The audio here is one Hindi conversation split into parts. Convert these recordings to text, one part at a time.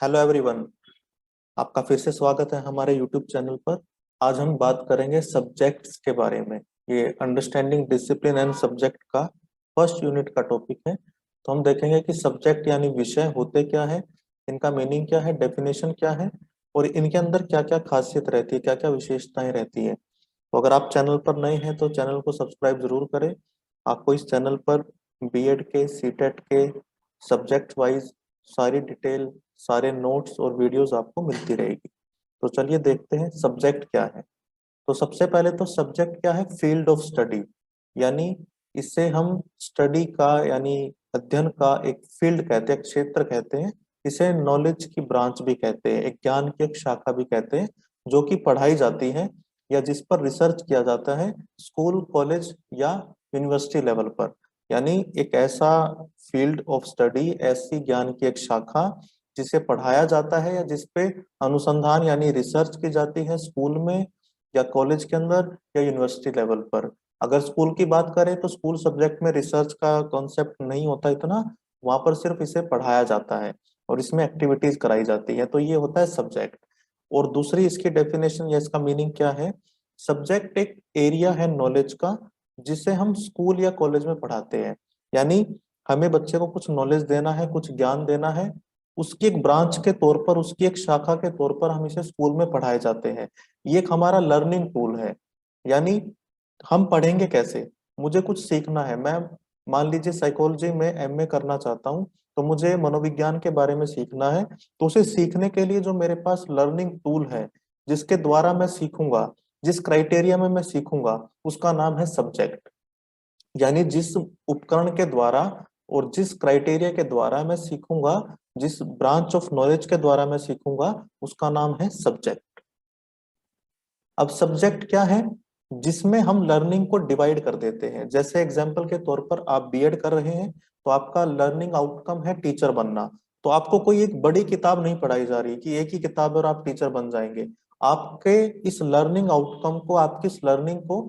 Hello everyone. आपका फिर से स्वागत है हमारे यूट्यूब चैनल पर। आज हम बात करेंगे सब्जेक्ट्स के बारे में। ये अंडरस्टैंडिंग डिसिप्लिन एंड सब्जेक्ट का फर्स्ट यूनिट का टॉपिक है। तो हम देखेंगे कि सब्जेक्ट यानी विषय होते क्या है, इनका मीनिंग क्या है, डेफिनेशन क्या है और इनके अंदर क्या क्या खासियत रहती है, क्या क्या विशेषताएं रहती है। तो अगर आप चैनल पर नए हैं तो चैनल को सब्सक्राइब जरूर करें। आपको इस चैनल पर बीएड के, सीटेट के सब्जेक्ट वाइज सारी डिटेल, सारे नोट्स और वीडियोस आपको मिलती रहेगी। तो चलिए देखते हैं सब्जेक्ट क्या है। तो सबसे पहले तो सब्जेक्ट क्या है, फील्ड ऑफ स्टडी। यानी इससे हम स्टडी का यानी अध्ययन का एक फील्ड कहते हैं, क्षेत्र कहते हैं। इसे नॉलेज की ब्रांच भी कहते हैं, एक ज्ञान की एक शाखा भी कहते हैं, जो कि पढ़ाई जाती है या जिस पर रिसर्च किया जाता है स्कूल, कॉलेज या यूनिवर्सिटी लेवल पर। यानी एक ऐसा फील्ड ऑफ स्टडी, ऐसी ज्ञान की एक शाखा जिसे पढ़ाया जाता है या जिस पे अनुसंधान यानी रिसर्च की जाती है स्कूल में या कॉलेज के अंदर या यूनिवर्सिटी लेवल पर। अगर स्कूल की बात करें तो स्कूल सब्जेक्ट में रिसर्च का कॉन्सेप्ट नहीं होता इतना, वहां पर सिर्फ इसे पढ़ाया जाता है और इसमें एक्टिविटीज कराई जाती है। तो ये होता है सब्जेक्ट। और दूसरी इसकी डेफिनेशन या इसका मीनिंग क्या है, सब्जेक्ट एक एरिया है नॉलेज का जिसे हम स्कूल या कॉलेज में पढ़ाते हैं। यानी हमें बच्चे को कुछ नॉलेज देना है, कुछ ज्ञान देना है, उसकी एक ब्रांच के तौर पर, उसकी एक शाखा के तौर पर हम इसे स्कूल में पढ़ाए जाते हैं। ये एक हमारा लर्निंग टूल है। यानी हम पढ़ेंगे कैसे, मुझे कुछ सीखना है। मैं मान लीजिए साइकोलॉजी में एमए करना चाहता हूँ, तो मुझे मनोविज्ञान के बारे में सीखना है। तो उसे सीखने के लिए जो मेरे पास लर्निंग टूल है, जिसके द्वारा मैं सीखूंगा, जिस क्राइटेरिया में मैं सीखूंगा, उसका नाम है सब्जेक्ट। यानी जिस उपकरण के द्वारा और जिस क्राइटेरिया के द्वारा मैं सीखूंगा, जिस ब्रांच ऑफ नॉलेज के द्वारा मैं सीखूंगा, उसका नाम है सब्जेक्ट। अब सब्जेक्ट क्या है, जिसमें हम लर्निंग को डिवाइड कर देते हैं। जैसे एग्जाम्पल के तौर पर आप बीएड कर रहे हैं, तो आपका लर्निंग आउटकम है टीचर बनना। तो आपको कोई एक बड़ी किताब नहीं पढ़ाई जा रही कि एक ही किताब है और आप टीचर बन जाएंगे। आपके इस लर्निंग आउटकम को, आपकी इस लर्निंग को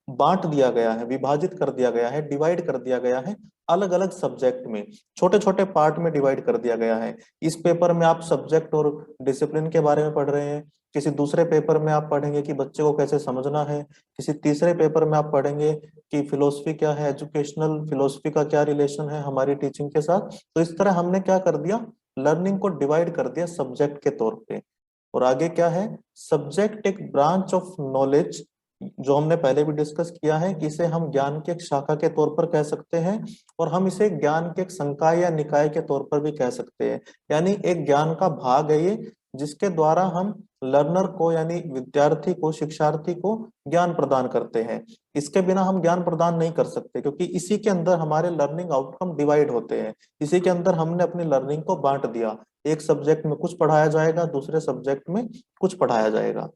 बांट दिया गया है, विभाजित कर दिया गया है, डिवाइड कर दिया गया है अलग अलग सब्जेक्ट में, छोटे छोटे पार्ट में डिवाइड कर दिया गया है। इस पेपर में आप सब्जेक्ट और डिसिप्लिन के बारे में पढ़ रहे हैं, किसी दूसरे पेपर में आप पढ़ेंगे कि बच्चे को कैसे समझना है, किसी तीसरे पेपर में आप पढ़ेंगे कि फिलोसफी क्या है, एजुकेशनल फिलोसफी का क्या रिलेशन है हमारी टीचिंग के साथ। तो इस तरह हमने क्या कर दिया, लर्निंग को डिवाइड कर दिया सब्जेक्ट के तौर पे। और आगे क्या है, सब्जेक्ट एक ब्रांच ऑफ नॉलेज, जो हमने पहले भी डिस्कस किया है कि इसे हम ज्ञान की एक शाखा के तौर पर कह सकते हैं और हम इसे ज्ञान के एक संकाय या निकाय के तौर पर भी कह सकते हैं। यानी एक ज्ञान का भाग है ये, जिसके द्वारा हम लर्नर को यानी विद्यार्थी को, शिक्षार्थी को ज्ञान प्रदान करते हैं। इसके बिना हम ज्ञान प्रदान नहीं कर सकते, क्योंकि इसी के अंदर हमारे लर्निंग आउटकम डिवाइड होते हैं। इसी के अंदर हमने अपनी लर्निंग को बांट दिया, एक सब्जेक्ट में कुछ पढ़ाया जाएगा, दूसरे सब्जेक्ट में कुछ पढ़ाया जाएगा।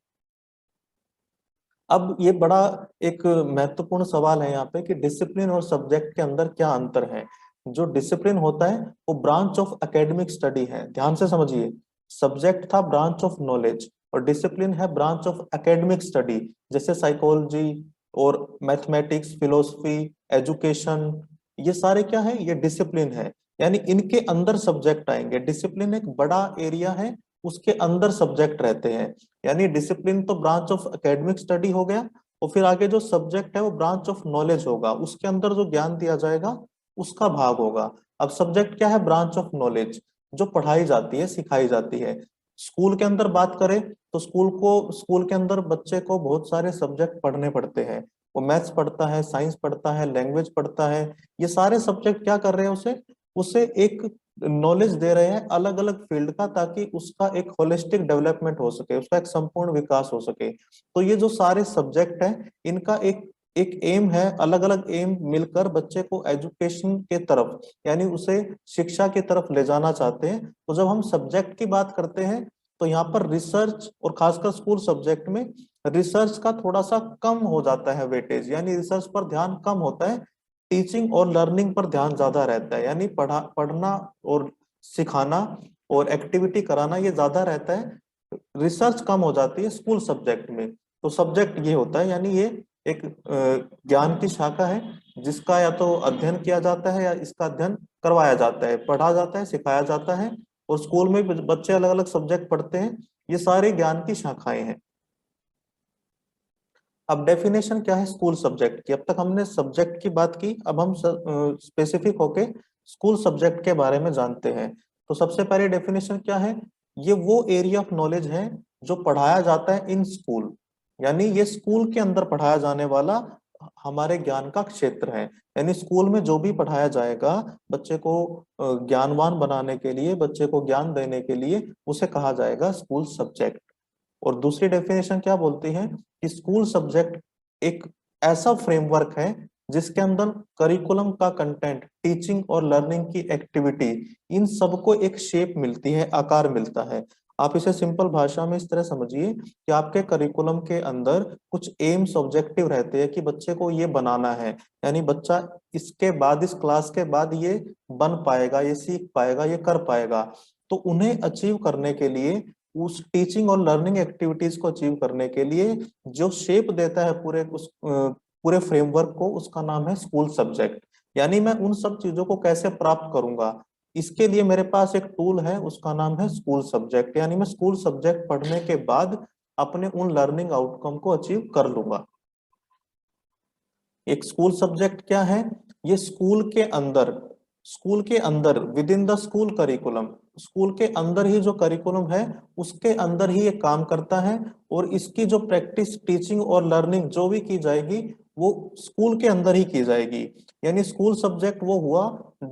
अब ये बड़ा एक महत्वपूर्ण सवाल है यहाँ पे कि डिसिप्लिन और सब्जेक्ट के अंदर क्या अंतर है। जो डिसिप्लिन होता है वो ब्रांच ऑफ एकेडमिक स्टडी है, ध्यान से समझिए। सब्जेक्ट था ब्रांच ऑफ नॉलेज और डिसिप्लिन है ब्रांच ऑफ एकेडमिक स्टडी। जैसे साइकोलॉजी और मैथमेटिक्स, फिलोसफी, एजुकेशन, ये सारे क्या है, ये डिसिप्लिन है। यानी इनके अंदर सब्जेक्ट आएंगे। डिसिप्लिन एक बड़ा एरिया है, उसके अंदर सब्जेक्ट रहते हैं। यानी डिसिप्लिन तो ब्रांच ऑफ एकेडमिक स्टडी हो गया, और फिर आगे जो सब्जेक्ट है वो ब्रांच ऑफ नॉलेज होगा, उसके अंदर जो ज्ञान दिया जाएगा उसका भाग होगा। अब सब्जेक्ट क्या है, ब्रांच ऑफ नॉलेज, जो पढ़ाई जाती है, सिखाई जाती है। स्कूल के अंदर बात करें तो स्कूल के अंदर बच्चे को बहुत सारे सब्जेक्ट पढ़ने पड़ते हैं। वो मैथ्स पढ़ता है, साइंस पढ़ता है, लैंग्वेज पढ़ता है। ये सारे सब्जेक्ट क्या कर रहे हैं, उसे उसे एक नॉलेज दे रहे हैं अलग अलग फील्ड का, ताकि उसका एक होलिस्टिक डेवलपमेंट हो सके, उसका एक संपूर्ण विकास हो सके। तो ये जो सारे सब्जेक्ट हैं, इनका एक एक एम है, अलग अलग एम मिलकर बच्चे को एजुकेशन के तरफ यानी उसे शिक्षा की तरफ ले जाना चाहते हैं। तो जब हम सब्जेक्ट की बात करते हैं तो यहाँ पर रिसर्च, और खासकर स्कूल सब्जेक्ट में रिसर्च का थोड़ा सा कम हो जाता है वेटेज, यानी रिसर्च पर ध्यान कम होता है, टीचिंग और लर्निंग पर ध्यान ज्यादा रहता है। यानी पढ़ना और सिखाना और एक्टिविटी कराना ये ज्यादा रहता है, रिसर्च कम हो जाती है स्कूल सब्जेक्ट में। तो सब्जेक्ट ये होता है, यानी ये एक ज्ञान की शाखा है जिसका या तो अध्ययन किया जाता है या इसका अध्ययन करवाया जाता है, पढ़ा जाता है, सिखाया जाता है। और स्कूल में भी बच्चे अलग अलग सब्जेक्ट पढ़ते हैं, ये सारे ज्ञान की शाखाएं हैं। अब डेफिनेशन क्या है स्कूल सब्जेक्ट की? अब तक हमने सब्जेक्ट की बात की, अब हम स्पेसिफिक होके स्कूल सब्जेक्ट के बारे में जानते हैं। तो सबसे पहले डेफिनेशन क्या है? ये वो एरिया ऑफ नॉलेज है जो पढ़ाया जाता है इन स्कूल, यानी ये स्कूल के अंदर पढ़ाया जाने वाला हमारे ज्ञान का क्षेत्र है। यानी स्कूल में जो भी पढ़ाया जाएगा बच्चे को ज्ञानवान बनाने के लिए, बच्चे को ज्ञान देने के लिए, उसे कहा जाएगा स्कूल सब्जेक्ट। और दूसरी डेफिनेशन क्या बोलती है कि स्कूल सब्जेक्ट एक ऐसा फ्रेमवर्क है जिसके अंदर करिकुलम का कंटेंट, टीचिंग और लर्निंग की एक्टिविटी, इन सबको एक शेप मिलती है, आकार मिलता है। आप इसे सिंपल भाषा में इस तरह समझिए कि आपके करिकुलम के अंदर कुछ एम्स ऑब्जेक्टिव रहते हैं कि बच्चे को ये बनाना है, यानी बच्चा इसके बाद, इस क्लास के बाद ये बन पाएगा, ये सीख पाएगा, ये कर पाएगा। तो उन्हें अचीव करने के लिए, उस टीचिंग और लर्निंग एक्टिविटीज को अचीव करने के लिए जो शेप देता है पूरे उस पूरे फ्रेमवर्क को, उसका नाम है स्कूल सब्जेक्ट। यानी मैं उन सब चीजों को कैसे प्राप्त करूंगा, इसके लिए मेरे पास एक टूल है, उसका नाम है स्कूल सब्जेक्ट। यानी मैं स्कूल सब्जेक्ट पढ़ने के बाद अपने उन लर्निंग आउटकम को अचीव कर लूंगा। एक स्कूल सब्जेक्ट क्या है? ये स्कूल के अंदर with in the school curriculum, school के अंदर ही जो करिकुलम है उसके अंदर ही ये काम करता है। और इसकी जो प्रैक्टिस, टीचिंग और लर्निंग जो भी की जाएगी वो स्कूल के अंदर ही की जाएगी। यानी स्कूल सब्जेक्ट वो हुआ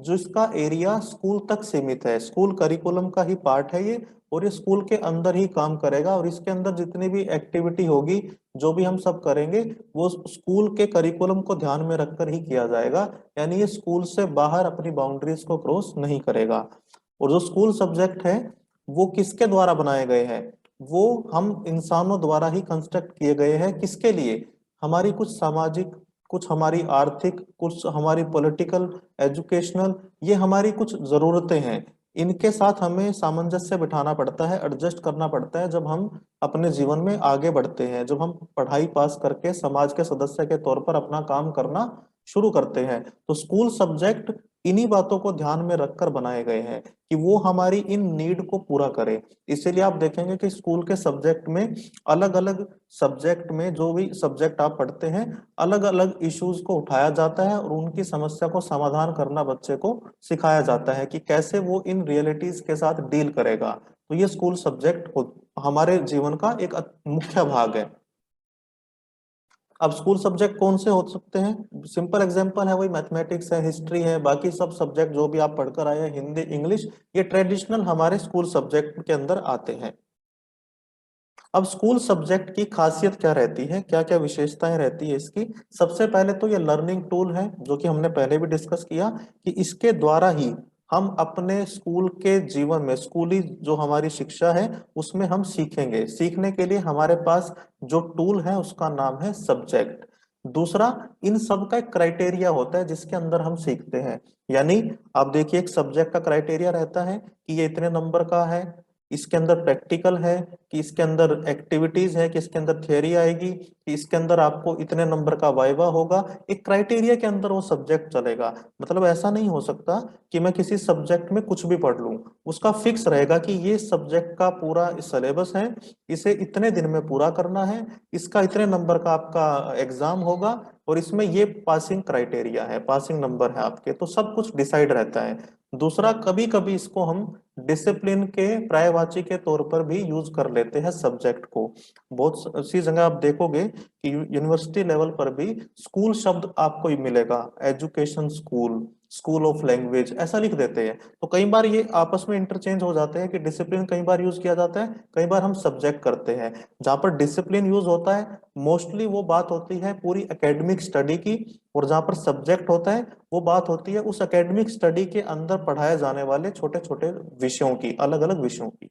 जिसका एरिया स्कूल तक सीमित है, स्कूल करिकुलम का ही पार्ट है ये, और ये स्कूल के अंदर ही काम करेगा। और इसके अंदर जितनी भी एक्टिविटी होगी, जो भी हम सब करेंगे, वो स्कूल के करिकुलम को ध्यान में रखकर ही किया जाएगा। यानी ये स्कूल से बाहर अपनी बाउंड्रीज को क्रॉस नहीं करेगा। और जो स्कूल सब्जेक्ट है वो किसके द्वारा बनाए गए हैं? वो हम इंसानों द्वारा ही कंस्ट्रक्ट किए गए हैं। किसके लिए? हमारी कुछ सामाजिक, कुछ हमारी आर्थिक, कुछ हमारी पॉलिटिकल, एजुकेशनल, ये हमारी कुछ जरूरतें हैं। इनके साथ हमें सामंजस्य बिठाना पड़ता है, एडजस्ट करना पड़ता है जब हम अपने जीवन में आगे बढ़ते हैं, जब हम पढ़ाई पास करके समाज के सदस्य के तौर पर अपना काम करना शुरू करते हैं। तो स्कूल सब्जेक्ट इन्हीं बातों को ध्यान में रखकर बनाए गए हैं कि वो हमारी इन नीड को पूरा करे। इसीलिए आप देखेंगे कि स्कूल के सब्जेक्ट में, अलग अलग सब्जेक्ट में, जो भी सब्जेक्ट आप पढ़ते हैं, अलग अलग इश्यूज को उठाया जाता है और उनकी समस्या को समाधान करना बच्चे को सिखाया जाता है कि कैसे वो इन रियलिटीज के साथ डील करेगा। तो ये स्कूल सब्जेक्ट हमारे जीवन का एक मुख्य भाग है। अब स्कूल सब्जेक्ट कौन से हो सकते हैं? सिंपल एग्जांपल है वही मैथमेटिक्स है, हिस्ट्री है, बाकी सब सब्जेक्ट जो भी आप पढ़कर आए हैं, हिंदी, इंग्लिश, ये ट्रेडिशनल हमारे स्कूल सब्जेक्ट के अंदर आते हैं। अब स्कूल सब्जेक्ट की खासियत क्या रहती है, क्या क्या विशेषताएं रहती है इसकी? सबसे पहले तो ये लर्निंग टूल है, जो कि हमने पहले भी डिस्कस किया कि इसके द्वारा ही हम अपने स्कूल के जीवन में, स्कूली जो हमारी शिक्षा है उसमें हम सीखेंगे। सीखने के लिए हमारे पास जो टूल है उसका नाम है सब्जेक्ट। दूसरा, इन सब का एक क्राइटेरिया होता है जिसके अंदर हम सीखते हैं। यानी आप देखिए, एक सब्जेक्ट का क्राइटेरिया रहता है कि ये इतने नंबर का है, इसके अंदर प्रैक्टिकल है, कि इसके अंदर एक्टिविटीज है, कि इसके अंदर थियरी आएगी, कि इसके अंदर आपको इतने नंबर का वाइवा होगा। एक क्राइटेरिया के अंदर वो सब्जेक्ट चलेगा। मतलब ऐसा नहीं हो सकता कि मैं किसी सब्जेक्ट में कुछ भी पढ़ लूं। उसका फिक्स रहेगा कि ये सब्जेक्ट का पूरा सिलेबस है, इसे इतने दिन में पूरा करना है, इसका इतने नंबर का आपका एग्जाम होगा, और इसमें ये पासिंग क्राइटेरिया है, पासिंग नंबर है आपके। तो सब कुछ डिसाइड रहता है। दूसरा, कभी कभी इसको हम डिसिप्लिन के पर्यायवाची के तौर पर भी यूज कर लेते हैं सब्जेक्ट को। बहुत सी जगह आप देखोगे कि यूनिवर्सिटी लेवल पर भी स्कूल शब्द आपको ही मिलेगा, education school, school of language, ऐसा लिख देते हैं। तो कई बार ये आपस में इंटरचेंज हो जाते हैं कि डिसिप्लिन कई बार यूज किया जाता है, कई बार हम सब्जेक्ट करते हैं। जहां पर डिसिप्लिन यूज होता है मोस्टली वो बात होती है पूरी एकेडमिक स्टडी की, और जहां पर सब्जेक्ट होता है वो बात होती है उस एकेडमिक स्टडी के अंदर पढ़ाए जाने वाले छोटे छोटे विषयों की, अलग अलग विषयों की।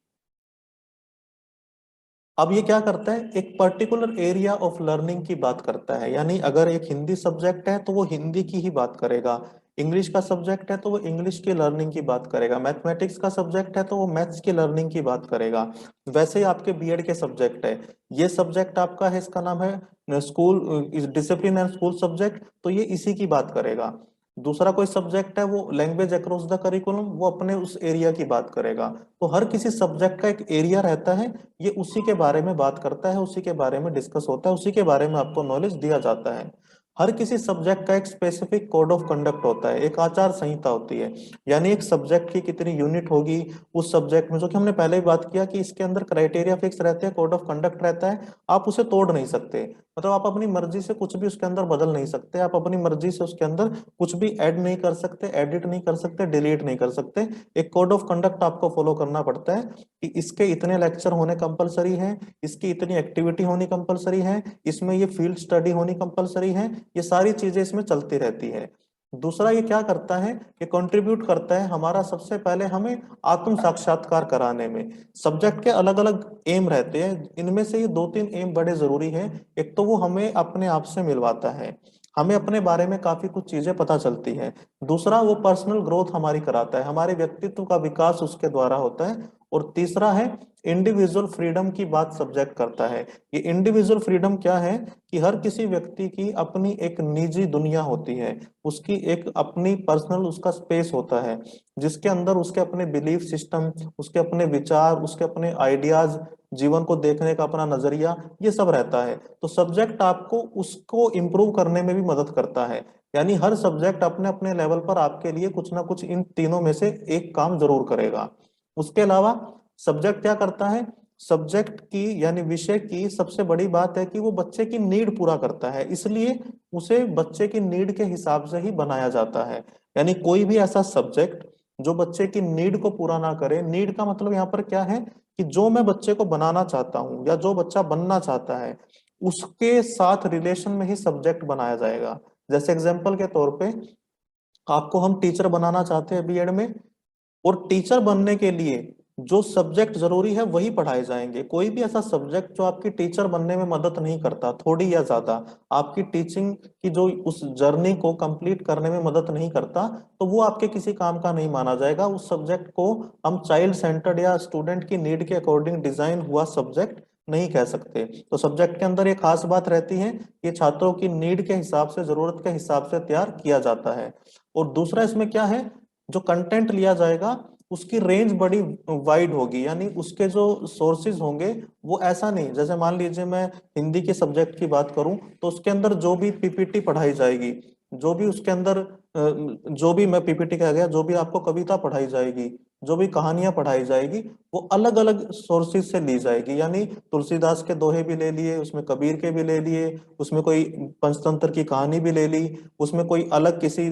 अब ये क्या करता है, एक पर्टिकुलर एरिया ऑफ लर्निंग की बात करता है। यानी अगर एक हिंदी सब्जेक्ट है तो वो हिंदी की ही बात करेगा, इंग्लिश का सब्जेक्ट है तो वो इंग्लिश की लर्निंग की बात करेगा, मैथमेटिक्स का सब्जेक्ट है तो वो मैथ्स की लर्निंग की बात करेगा। वैसे ही आपके बीएड के सब्जेक्ट है, ये सब्जेक्ट आपका है, इसका नाम है school discipline and school subject, तो ये इसी की बात करेगा। दूसरा कोई सब्जेक्ट है वो लैंग्वेज अक्रॉस द करिकुलम, वो अपने उस एरिया की बात करेगा। तो हर किसी सब्जेक्ट का एक एरिया रहता है, ये उसी के बारे में बात करता है, उसी के बारे में डिस्कस होता है, उसी के बारे में आपको नॉलेज दिया जाता है। हर किसी सब्जेक्ट का एक स्पेसिफिक कोड ऑफ कंडक्ट होता है, एक आचार संहिता होती है। यानी एक सब्जेक्ट की कितनी यूनिट होगी उस सब्जेक्ट में, जो कि हमने पहले ही बात किया कि इसके अंदर क्राइटेरिया फिक्स रहते हैं, कोड ऑफ कंडक्ट रहता है, आप उसे तोड़ नहीं सकते। मतलब आप अपनी मर्जी से कुछ भी उसके अंदर बदल नहीं सकते, आप अपनी मर्जी से उसके अंदर कुछ भी ऐड नहीं कर सकते, एडिट नहीं कर सकते, डिलीट नहीं कर सकते। एक कोड ऑफ कंडक्ट आपको फॉलो करना पड़ता है कि इसके इतने लेक्चर होने कंपलसरी हैं, इसकी इतनी एक्टिविटी होनी कंपलसरी है, इसमें ये फील्ड स्टडी होनी कंपलसरी है, ये सारी चीजें इसमें चलती रहती है। दूसरा ये क्या करता है, ये कंट्रीब्यूट करता है हमारा सबसे पहले हमें आत्म साक्षात्कार कराने में। सब्जेक्ट के अलग अलग एम रहते हैं, इनमें से ये दो तीन एम बड़े जरूरी हैं। एक तो वो हमें अपने आप से मिलवाता है, हमें अपने बारे में काफी कुछ चीजें पता चलती है। दूसरा वो पर्सनल ग्रोथ हमारी कराता है, हमारे व्यक्तित्व का विकास उसके द्वारा होता है। और तीसरा है इंडिविजुअल फ्रीडम की बात सब्जेक्ट करता है। ये इंडिविजुअल फ्रीडम क्या है कि हर किसी व्यक्ति की अपनी एक निजी दुनिया होती है, उसकी एक अपनी पर्सनल उसका स्पेस होता है, जिसके अंदर उसके अपने बिलीफ सिस्टम, उसके अपने विचार, उसके अपने आइडियाज, जीवन को देखने का अपना नजरिया, ये सब रहता है। तो सब्जेक्ट आपको उसको इम्प्रूव करने में भी मदद करता है। यानी हर सब्जेक्ट अपने अपने लेवल पर आपके लिए कुछ ना कुछ इन तीनों में से एक काम जरूर करेगा। उसके अलावा सब्जेक्ट क्या करता है, सब्जेक्ट की यानी विषय की सबसे बड़ी बात है कि वो बच्चे की नीड पूरा करता है, इसलिए उसे बच्चे की नीड के हिसाब से ही बनाया जाता है। यानी कोई भी ऐसा सब्जेक्ट जो बच्चे की नीड को पूरा ना करे, नीड का मतलब यहाँ पर क्या है कि जो मैं बच्चे को बनाना चाहता हूँ या जो बच्चा बनना चाहता है उसके साथ रिलेशन में ही सब्जेक्ट बनाया जाएगा। जैसे एग्जाम्पल के तौर पे आपको हम टीचर बनाना चाहते हैं बीएड में, और टीचर बनने के लिए जो सब्जेक्ट जरूरी है वही पढ़ाए जाएंगे। कोई भी ऐसा सब्जेक्ट जो आपकी टीचर बनने में मदद नहीं करता, थोड़ी या ज्यादा आपकी टीचिंग की जो उस जर्नी को कंप्लीट करने में मदद नहीं करता, तो वो आपके किसी काम का नहीं माना जाएगा। उस सब्जेक्ट को हम चाइल्ड सेंटर्ड या स्टूडेंट की नीड के अकॉर्डिंग डिजाइन हुआ सब्जेक्ट नहीं कह सकते। तो सब्जेक्ट के अंदर एक खास बात रहती है कि छात्रों की नीड के हिसाब से, जरूरत के हिसाब से तैयार किया जाता है। और दूसरा इसमें क्या है, जो कंटेंट लिया जाएगा उसकी रेंज बड़ी वाइड होगी, यानी उसके जो सोर्सेज होंगे वो ऐसा नहीं, जैसे मान लीजिए मैं हिंदी के सब्जेक्ट की बात करूं तो उसके अंदर जो भी पीपीटी पढ़ाई जाएगी, जो भी उसके अंदर जो भी, मैं पीपीटी कह गया, जो भी आपको कविता पढ़ाई जाएगी, जो भी कहानियां पढ़ाई जाएगी, वो अलग अलग सोर्सेज से ली जाएगी। यानी तुलसीदास के दोहे भी ले लिए, उसमें कबीर के भी ले लिए, उसमें कोई पंचतंत्र की कहानी भी ले ली, उसमें कोई अलग किसी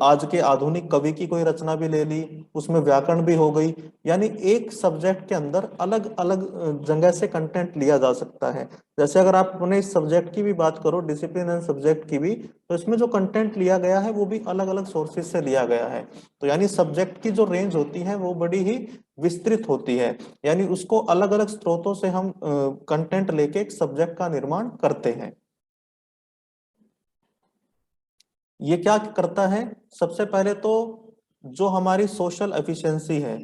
आज के आधुनिक कवि की कोई रचना भी ले ली, उसमें व्याकरण भी हो गई। यानी एक सब्जेक्ट के अंदर अलग अलग जगह से कंटेंट लिया जा सकता है। जैसे अगर आप अपने इस सब्जेक्ट की भी बात करो, डिसिप्लिन एंड सब्जेक्ट की भी, तो इसमें जो कंटेंट लिया गया है वो भी अलग अलग सोर्सेज से लिया गया है। तो यानी सब्जेक्ट की जो रेंज होती है वो बड़ी ही विस्तृत होती है। यानी उसको अलग अलग स्रोतों से हम कंटेंट लेके एक सब्जेक्ट का निर्माण करते हैं। ये क्या करता है, सबसे पहले तो जो हमारी सोशल एफिशिएंसी है,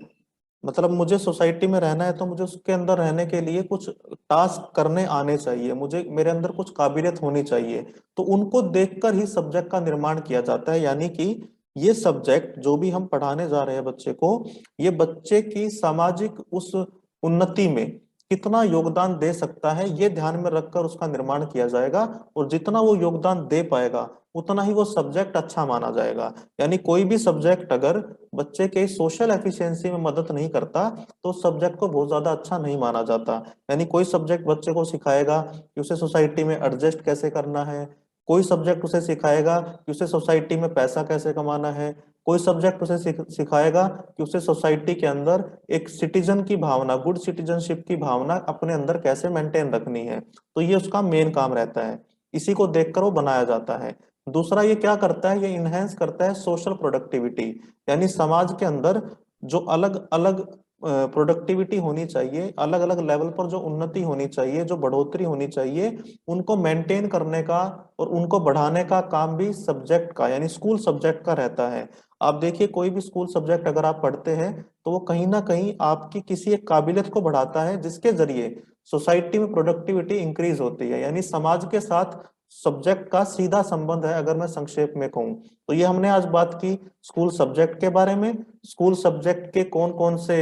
मतलब मुझे सोसाइटी में रहना है तो मुझे उसके अंदर रहने के लिए कुछ टास्क करने आने चाहिए, मुझे मेरे अंदर कुछ काबिलियत होनी चाहिए, तो उनको देखकर ही सब्जेक्ट का निर्माण किया जाता है। यानी कि ये सब्जेक्ट जो भी हम पढ़ाने जा रहे हैं बच्चे को, ये बच्चे की सामाजिक उस उन्नति में कितना योगदान दे सकता है, ये ध्यान में रखकर उसका निर्माण किया जाएगा। और जितना वो योगदान दे पाएगा उतना ही वो सब्जेक्ट अच्छा माना जाएगा। यानी कोई भी सब्जेक्ट अगर बच्चे के सोशल एफिशिएंसी में मदद नहीं करता तो सब्जेक्ट को बहुत ज्यादा अच्छा नहीं माना जाता। यानी कोई सब्जेक्ट बच्चे को सिखाएगा कि उसे सोसाइटी में एडजस्ट कैसे करना है, कोई सब्जेक्ट उसे सिखाएगा कि उसे सोसाइटी में पैसा कैसे कमाना है, कोई सब्जेक्ट उसे सिखाएगा कि उसे सोसाइटी के अंदर एक सिटीजन की भावना, गुड सिटीजनशिप की भावना अपने अंदर कैसे मेंटेन रखनी है। तो ये उसका मेन काम रहता है, इसी को देखकर वो बनाया जाता है। दूसरा ये क्या करता है, ये इनहेंस करता है सोशल प्रोडक्टिविटी। यानी समाज के अंदर जो अलग अलग प्रोडक्टिविटी होनी चाहिए, अलग अलग लेवल पर जो उन्नति होनी चाहिए, जो बढ़ोतरी होनी चाहिए, उनको मेंटेन करने का और उनको बढ़ाने का काम भी सब्जेक्ट का यानी स्कूल सब्जेक्ट का रहता है। आप देखिए कोई भी स्कूल सब्जेक्ट अगर आप पढ़ते हैं तो वो कहीं ना कहीं आपकी किसी एक काबिलियत को बढ़ाता है, जिसके जरिए सोसाइटी में प्रोडक्टिविटी इंक्रीज होती है। यानी समाज के साथ सब्जेक्ट का सीधा संबंध है, अगर मैं संक्षेप में कहूँ तो। ये हमने आज बात की स्कूल सब्जेक्ट के बारे में। स्कूल सब्जेक्ट के कौन कौन से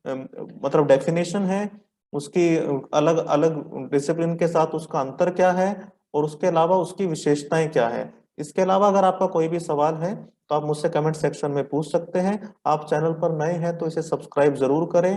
मतलब डेफिनेशन है, उसकी अलग अलग डिसिप्लिन के साथ उसका अंतर क्या है, और उसके अलावा उसकी विशेषताएं क्या है। इसके अलावा अगर आपका कोई भी सवाल है तो आप मुझसे कमेंट सेक्शन में पूछ सकते हैं। आप चैनल पर नए हैं तो इसे सब्सक्राइब जरूर करें।